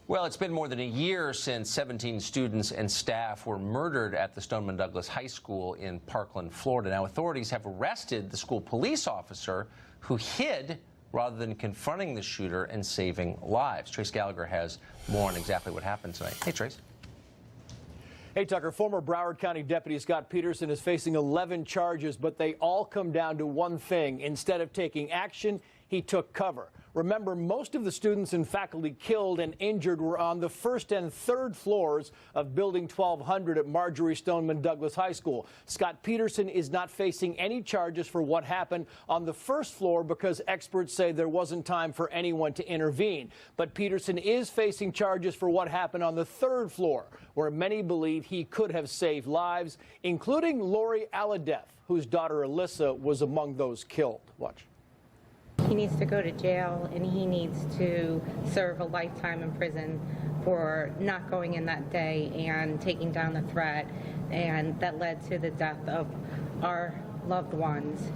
Well, it's been more than a year since 17 students and staff were murdered at the Stoneman Douglas High School in Parkland, Florida. Now, authorities have arrested the school police officer who hid rather than confronting the shooter and saving lives. Trace Gallagher has more on exactly what happened tonight. Hey, Trace. Hey, Tucker, former Broward County Deputy Scott Peterson is facing 11 charges, but they all come down to one thing. Instead of taking action, he took cover. Remember, most of the students and faculty killed and injured were on the first and third floors of Building 1200 at Marjorie Stoneman Douglas High School. Scott Peterson is not facing any charges for what happened on the first floor because experts say there wasn't time for anyone to intervene. But Peterson is facing charges for what happened on the third floor, where many believe he could have saved lives, including Lori Alladef, whose daughter Alyssa was among those killed. Watch. He needs to go to jail, and he needs to serve a lifetime in prison for not going in that day and taking down the threat, and that led to the death of our loved ones.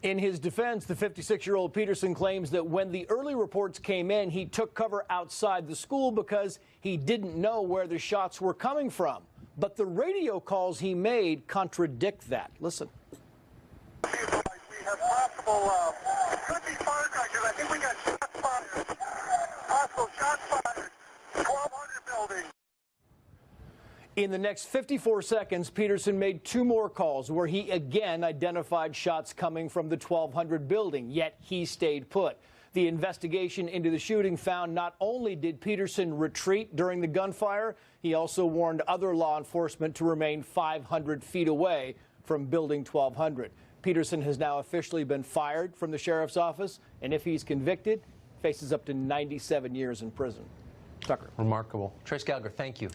In his defense, the 56-year-old Peterson claims that when the early reports came in, he took cover outside the school because he didn't know where the shots were coming from. But the radio calls he made contradict that. Listen. It could be firecrackers. I think we got shots fired. Possible shots fired. 1200 building. In the next 54 seconds, Peterson made two more calls where he again identified shots coming from the 1200 building, yet he stayed put. The investigation into the shooting found not only did Peterson retreat during the gunfire, he also warned other law enforcement to remain 500 feet away from Building 1200. Peterson has now officially been fired from the sheriff's office, and if he's convicted, faces up to 97 years in prison. Tucker. Remarkable. Trace Gallagher, thank you.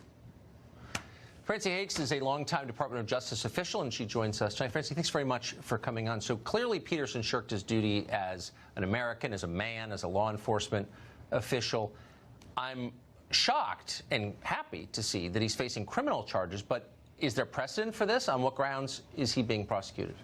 Francie Hakes is a longtime Department of Justice official, and she joins us tonight. Francie, thanks very much for coming on. So clearly Peterson shirked his duty as an American, as a man, as a law enforcement official. I'm shocked and happy to see that he's facing criminal charges, but is there precedent for this? On what grounds is he being prosecuted?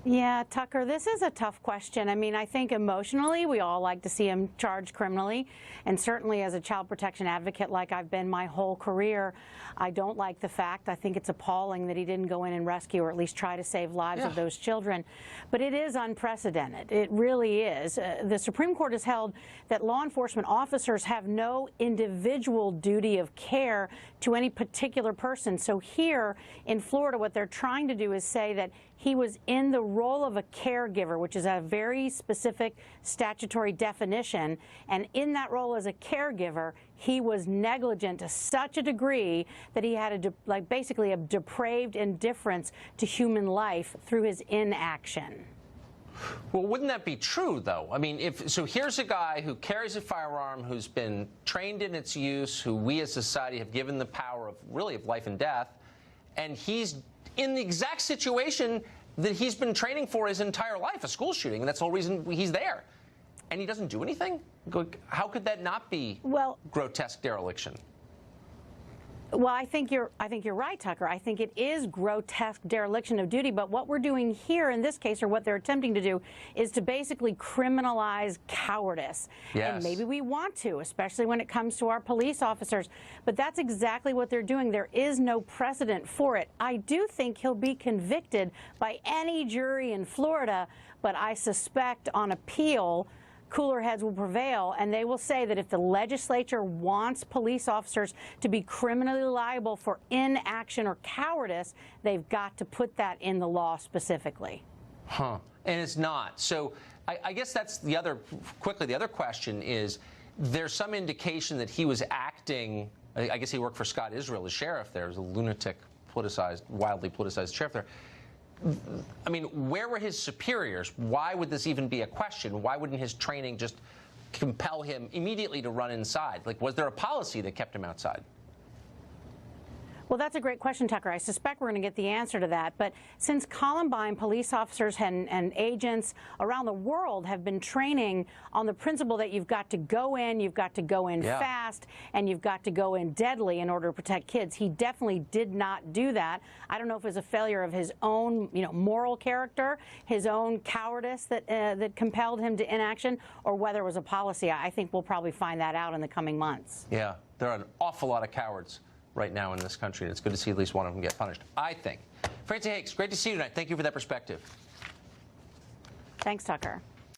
Yeah, Tucker, this is a tough question. I mean, I think emotionally we all like to see him charged criminally, and certainly as a child protection advocate like I've been my whole career, I don't like the fact. I think it's appalling that he didn't go in and rescue or at least try to save lives of those children. But it is unprecedented. It really is. The Supreme Court has held that law enforcement officers have no individual duty of care to any particular person. So here in Florida, what they're trying to do is say that he was in the role of a caregiver, which is a very specific statutory definition, and in that role as a caregiver, he was negligent to such a degree that he had basically a depraved indifference to human life through his inaction. Well, wouldn't that be true, though? I mean, so here's a guy who carries a firearm, who's been trained in its use, who we as society have given the power of life and death, and he's in the exact situation that he's been training for his entire life, a school shooting, and that's the whole reason he's there. And he doesn't do anything? How could that not be grotesque dereliction? Well, I think you're right, Tucker. I think it is grotesque dereliction of duty. But what we're doing here in this case, or what they're attempting to do, is to basically criminalize cowardice. Yes. And maybe we want to, especially when it comes to our police officers. But that's exactly what they're doing. There is no precedent for it. I do think he'll be convicted by any jury in Florida, but I suspect on appeal, cooler heads will prevail, and they will say that if the legislature wants police officers to be criminally liable for inaction or cowardice, they've got to put that in the law specifically. Huh. And it's not. So I guess that's the other question is, there's some indication that he was acting, I guess he worked for Scott Israel, the sheriff there, was a lunatic, wildly politicized sheriff there. I mean, where were his superiors? Why would this even be a question? Why wouldn't his training just compel him immediately to run inside? Like, was there a policy that kept him outside? Well, that's a great question, Tucker. I suspect we're going to get the answer to that. But since Columbine, police officers and agents around the world have been training on the principle that you've got to go in, you've got to go in fast, and you've got to go in deadly in order to protect kids. He definitely did not do that. I don't know if it was a failure of his own, moral character, his own cowardice that compelled him to inaction, or whether it was a policy. I think we'll probably find that out in the coming months. Yeah, there are an awful lot of cowards right now in this country, and it's good to see at least one of them get punished, I think. Francie Hakes, great to see you tonight. Thank you for that perspective. Thanks, Tucker.